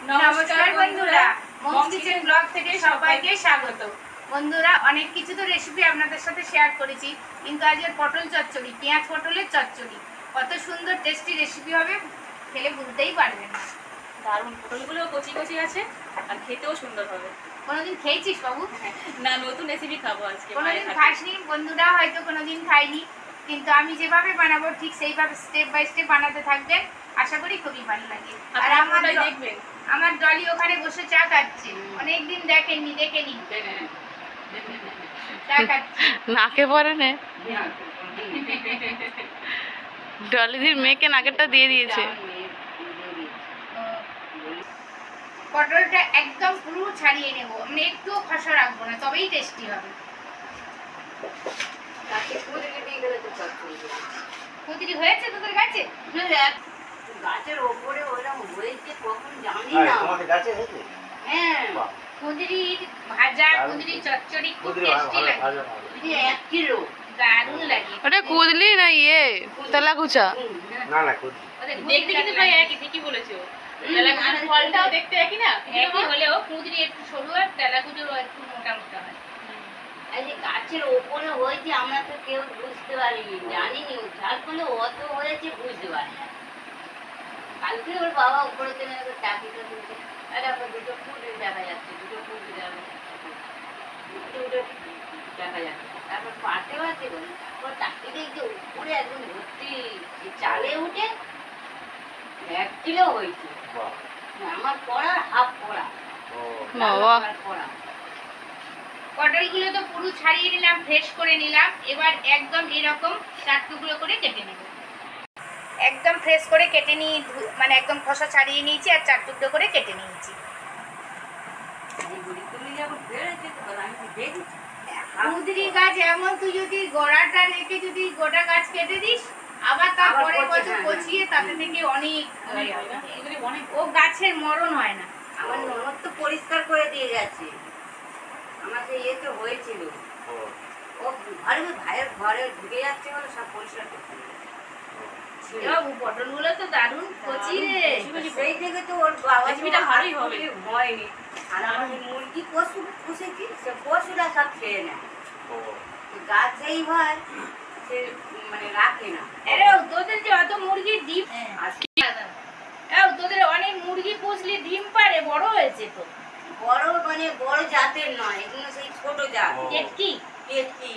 নমস্কার বন্ধুরা, moms kitchen blog থেকে সবাইকে স্বাগত। বন্ধুরা, অনেক কিছু তো রেসিপি আপনাদের সাথে শেয়ার করেছি, কিন্তু আজকের পটল চচ্চড়ি, পেঁয়াজ পটলের চচ্চড়ি কত সুন্দর টেস্টি রেসিপি হবে, খেলে বুঝতেই পারবেন না। দারুণ, পটলগুলো কচি কচি আছে আর খেতেও সুন্দর হবে। কোনোদিন খেয়েছিস বাবু? না, নতুন রেসিপি খাবো আজকে। কোনোদিন খাসনি, বন্ধুরা হয়তো কোনোদিন খাইনি, কিন্তু আমি যেভাবে বানাবো ঠিক সেইভাবে স্টেপ বাই স্টেপ বানাতে থাকবেন, আশা করি খুবই ভালো লাগে। আর আমাদের দেখবেন, আমার ডলি ওখানে বসে চা খাচ্ছে, অনেকদিন দেখেননি, দেখে নিন চা খাচ্ছে, নাকে পরে নে। ডলিদির মেয়েকে নাকেরটা দিয়ে দিয়েছে। পটলটা একদম পুরো ছাড়িয়ে নেবো, মানে একটু খসা রাখবো না, তবেই টেস্টি হবে। কুদরি হয়েছে তোদের কাছে? গাছের ওপরে ওরকম হয়েছে কখন জানি না। আমাদের গাছে হয়েছে? হ্যাঁ, কুদরির ভাজা, কুদরির চচ্চড়ি খুব টেস্টি লাগে। 1 কিলো দারুণ লাগে। ওটা কুদলি না ইয়ে তেলাকুচা? না না কুদরি। দেখতে কিন্তু প্রায় একই, ঠিকই বলেছো। ফলটাও দেখতে একই না, একই হলেও কুদরি একটু সরু আর তেলাকুচো একটু মোটা মোটা হয়। এই যে গাছের ওপরে হয়েছে আমরা তো কেউ বুঝতে পারিনি, জানিনি। যার ফলে অত হয়েছে বুঝতে পারি না। কালকে ওর বাবা উপরে থেকে টাকিটা তুলছে, দেখো দুটো কুদরি দেখা যাচ্ছে, দুটো কুদরি দেখা যাচ্ছে। তারপর পাটে আছে ওর টাকি দেখছে উপরে একদম ভর্তি চালে উঠে 1 কিলো হয়েছে। আমার পড়া হাফ পড়া বাবা, পড়া। পটলগুলো তো পুরো ছাড়িয়ে নিলাম, ফ্রেশ করে নিলাম। এবার একদম এরকম 4 টুকরো করে কেটে নেব। একদম ফ্রেশ করে কেটে নিয়ে, মানে একদম খোসা ছাড়িয়ে নিয়েছি আর 4 টুকরো করে কেটে নিয়েছি। কুদরি গাছ এমন, তুই যদি গোড়াটা রেখে যদি গোটা গাছ কেটে দিস, আবার তার পরের বছর পচিয়ে তাতে থেকে অনেক ও গাছের মরণ হয় না। আমার ননদ তো পরিষ্কার করে দিয়ে গেছে। আমার যে ইয়ে তো হয়েছিল, ও ভাইয়ের ঘরে ঢুকে যাচ্ছে বলে সব পরিষ্কার করতে পটলগুলো তো দারুণ কচি রে। সেই থেকে তো ওর বাবা ভালোই হবে, হয়নি। আর আমাদের মুরগি পশু পুষেছি, সে পশুরা সব খেয়ে নেয়। গাছেই হয়, সে মানে রাখে না। আরে তোদের যে অত মুরগির ডিম, তোদের অনেক মুরগি পুষলি, ডিম পারে, বড় হয়েছে তো। বড় মানে বড় জাতের নয়, এগুলো সেই ছোট জাত। কেটকি কেটকি,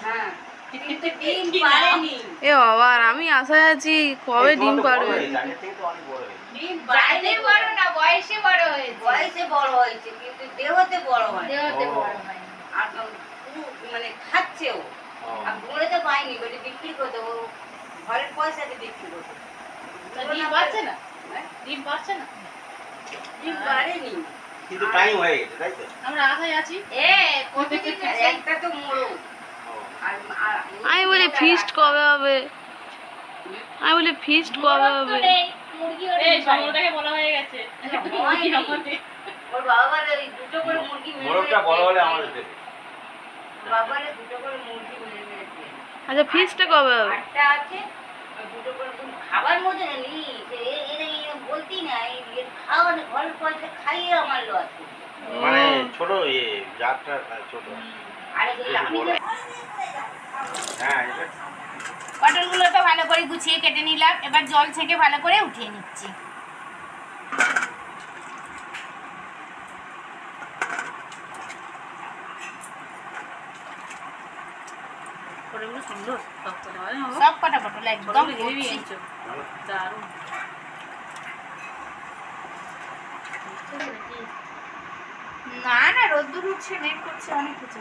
হ্যাঁ, কিন্তু ডিম পারেনি। এ বাবা, আর আমি আশায় আছি কবে ডিম পারবে। ডিম বাইরে বড় না, বয়সে বড় হয়েছে। বয়সে বড় হয়েছে, কিন্তু দেহতে বড় হয়। দেহতে বড় হয়। আর মানে খাচ্ছে ও, আর ঘুরেতে পায়নি বলে বিক্রি করতে, ও ঘরের পয়সাতে বিক্রি করতে। ডিম পাচ্ছে না, ডিম পাচ্ছে না, ডিম পারেনি, কিন্তু টাইম হয়ে গেছে, তাই তো? আমরা আশায় আছি। একটা তো মরো। আমি বলি ফিস্ট কবে হবে, মুরগিটাকে বলা হয়ে গেছে। ওর বাবারে দুটো করে মুরগি মোরগটা বড় হলে আমাদের দেবে। বাবারে দুটো করে মুরগি মেরে মেরেছে। আচ্ছা ফিস্টটা কবে হবে? একটা আছে, দুটো করে খাবার মধ্যে নেই, বলতি না, খাওয়ার ঘরের পয়সা খাইয়ে আমার লস। মানে ছোট জাতটা ছোট। আরে আমি হ্যাঁ, পটলগুলো তো ভালো করে গুছিয়ে কেটে নিলাম, এবার জল থেকে ভালো করে উঠিয়ে নিচ্ছি। পটলগুলো সুন্দর, সব কটা পটল একদম কচি। দারুণ। না না, রোদ্দুর উঠছে, মেঘ করছে, অনেক কিছু।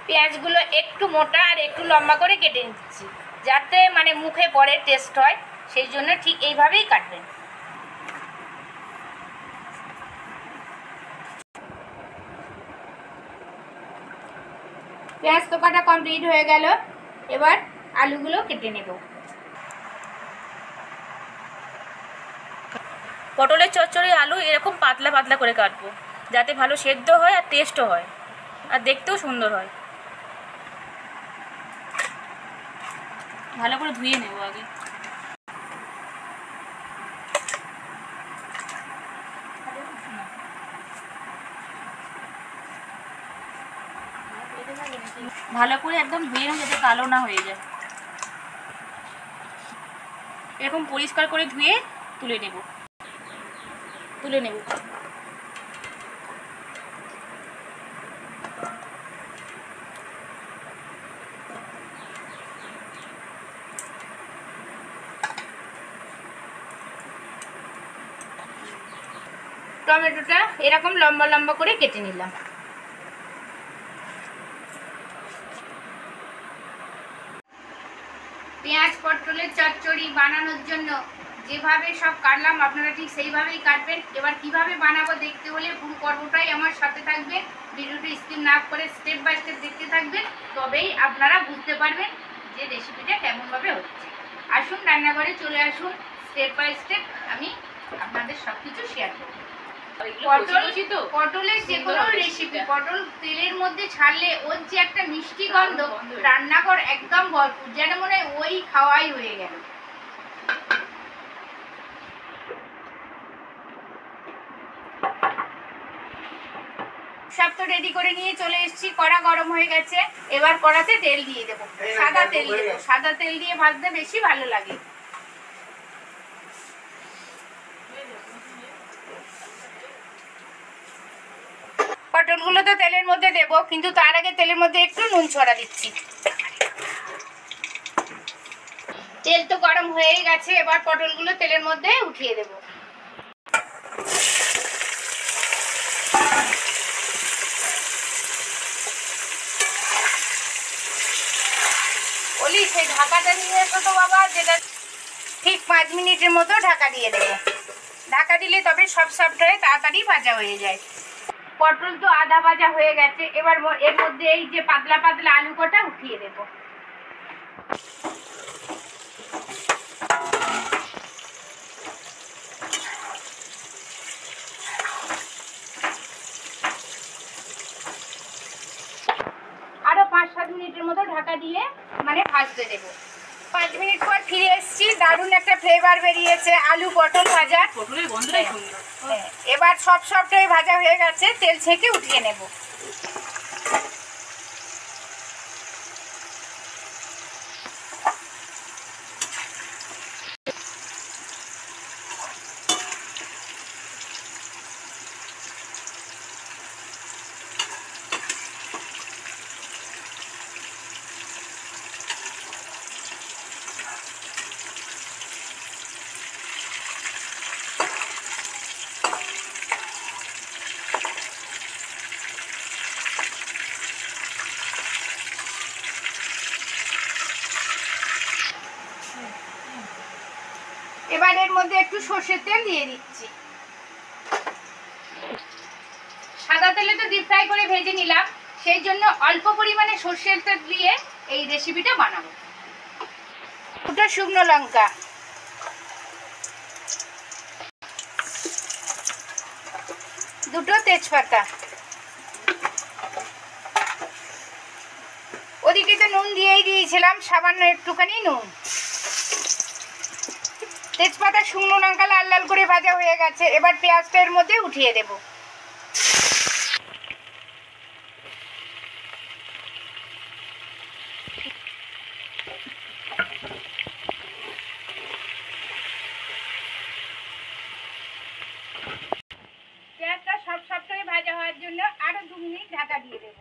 পেঁয়াজগুলো একটু মোটা আর একটু লম্বা করে কেটে নিচ্ছি, যাতে মানে মুখে পড়ে, টেস্ট হয়, সেই জন্য ঠিক এইভাবেই কাটবেন। পেঁয়াজ তো কাটা কমপ্লিট হয়ে গেল, এবার আলুগুলো কেটে নেব। পটলের চচ্চড়ি আলু এরকম পাতলা পাতলা করে কাটবো, যাতে ভালো সেদ্ধ হয় আর টেস্টও হয় আর দেখতেও সুন্দর হয়। ভালো করে ধুয়ে নেব আগে। ভালো করে একদম ধুয়ে নেব যাতে কালো না হয়ে যায়। এরকম পরিষ্কার করে ধুয়ে তুলে নেব। টমেটোটা এরকম লম্বা লম্বা করে কেটে নিলাম। পেঁয়াজ পটলের চচ্চড়ি বানানোর জন্য যেভাবে সব কাটলাম আপনারা ঠিক সেইভাবেই কাটবেন। এবার কিভাবে বানাবো দেখতে হলে পুরো পর্বটাই আমার সাথে থাকবে, ভিডিওটি স্কিপ না করে স্টেপ বাই স্টেপ দেখতে থাকবেন, তবেই আপনারা বুঝতে পারবেন যে রেসিপিটা কেমনভাবে হচ্ছে। আসুন রান্নাঘরে চলে আসুন, স্টেপ বাই স্টেপ আমি আপনাদের সব কিছু শেয়ার করব। পটলের যে কোনো রেসিপি, পটল তেলের মধ্যে ছাড়লে ওর যে একটা মিষ্টি গন্ধ, রান্নাঘর একদম ভরপুর, যেন মনে হয় ওই খাওয়াই হয়ে গেল। সব তো রেডি করে নিয়ে চলে এসেছি, কড়া গরম হয়ে গেছে। এবার কড়াতে তেল দিয়ে দেবো, সাদা তেল দেবো। সাদা তেল দিয়ে ভাজতে বেশি ভালো লাগে। পটলগুলো তো তেলের মধ্যে দেবো, কিন্তু তার আগে তেলের মধ্যে একটু নুন ছড়া দিচ্ছি। তেল তো গরম হয়েই গেছে, এবার পটলগুলো তেলের মধ্যে উঠিয়ে দেবো। বলি সেই ঢাকাটা নিয়ে এসো তো বাবা, যেটা ঠিক 5 মিনিটের মতো ঢাকা দিয়ে দেবো। ঢাকা দিলে তবে সব সবটাই তাড়াতাড়ি ভাজা হয়ে যায়। পটল তো আধা ভাজা হয়ে গেছে, এবার এর মধ্যে এই যে পাতলা পাতলা আলু কটা উঠিয়ে দেবো। আরো 5-7 মিনিটের মতো ঢাকা দিয়ে মানে ভাজতে দেবো। 5 মিনিট পর ফিরে এসেছি, দারুণ একটা ফ্লেভার বেরিয়েছে আলু পটল ভাজা। পটলের গন্ধটাই সুন্দর। এবার সবটাই ভাজা হয়ে গেছে, তেল ছেঁকে উঠিয়ে নেব। এবার এর মধ্যে একটু সর্ষের তেল দিয়ে দিচ্ছি। সাদা তেলে তো ডিপ ফ্রাই করে ভেজে নিলাম, সেই জন্য অল্প পরিমাণে সর্ষের তেল দিয়ে এই রেসিপিটা বানাবো। দুটো শুকনো লঙ্কা, দুটো তেজপাতা, ওদিকে তো নুন দিয়েই দিয়েছিলাম, সামান্য একটুখানি নুন। তেজপাতা শুকনো লঙ্কা লাল লাল করে ভাজা হয়ে গেছে, এবার পেঁয়াজটা এর মধ্যে উঠিয়ে দেব। পেঁয়াজটা সবটাই ভাজা হওয়ার জন্য আরো 2 মিনিট ঢাকা দিয়ে দেব।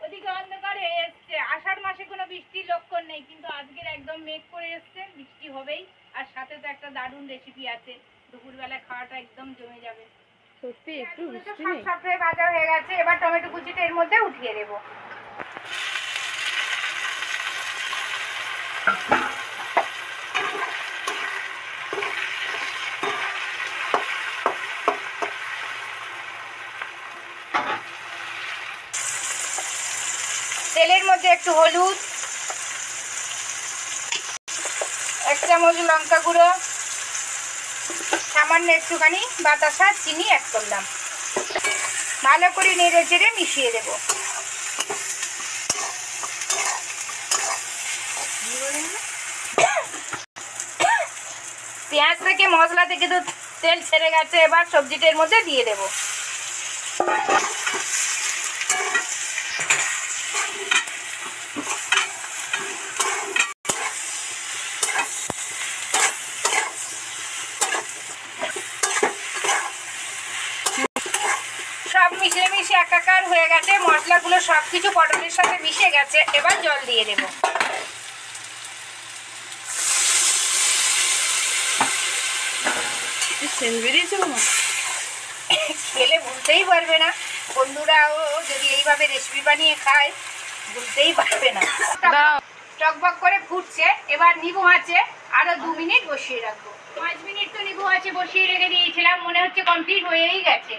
ওদিকে অন্ধকার হয়ে এসছে, আষাঢ় মাসে কোনো বৃষ্টির লক্ষণ নেই, কিন্তু আজকের একদম মেঘ করে এসছে, বৃষ্টি হবেই। আর সাথে তো একটা দারুণ রেসিপি আছে, দুপুরবেলা খাওয়াটা একদম জমে যাবে। সত্যি একটু বৃষ্টি নেই। সবটাই ভাজা হয়ে গেছে, এবার টমেটো কুচিটা এর মধ্যে উঠিয়ে দেব। তেলের মধ্যে একটু হলুদ, 1 চামচ লঙ্কা গুঁড়ো, সামান্য একটুখানি বাতাসা চিনি অ্যাড করলাম। ভালো করে নেড়ে চেড়ে মিশিয়ে দেব। পেঁয়াজ থেকে মশলা থেকে তো তেল ছেড়ে গেছে, এবার সবজিটার মধ্যে দিয়ে দেব। হয়ে গেছে, মশলাগুলো সব কিছু পটলের সাথে মিশে গেছে। এবার জল দিয়ে দেব। সেন্ট বেরিয়েছে মা। খেলে ভুলতেই পারবে না, বন্ধুরাও যদি এইভাবে রেসিপি বানিয়ে খায় ভুলতেই পারবে না। দাঁড়াও। টকবক করে ফুটছে, এবার নিবু আছে আরো 2 মিনিট বসিয়ে রাখবো। 5 মিনিট তো নিবু আছে বসিয়ে রেখে দিয়েছিলাম, মনে হচ্ছে কমপ্লিট হয়েই গেছে।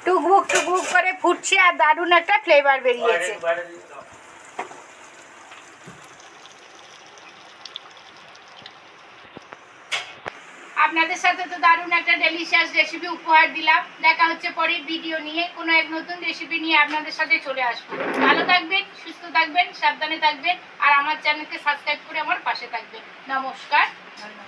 টুকবুক টুকবুক করে ফুটছে আর দারুণ একটা ফ্লেভার বেরিয়েছে। আপনাদের সাথে তো দারুণ একটা ডেলিশিয়াস রেসিপি উপহার দিলাম। দেখা হচ্ছে পরের ভিডিও নিয়ে, কোনো এক নতুন রেসিপি নিয়ে আপনাদের সাথে চলে আসবো। ভালো থাকবেন, সুস্থ থাকবেন, সাবধানে থাকবেন আর আমার চ্যানেলকে সাবস্ক্রাইব করে আমার পাশে থাকবেন। নমস্কার, ধন্যবাদ।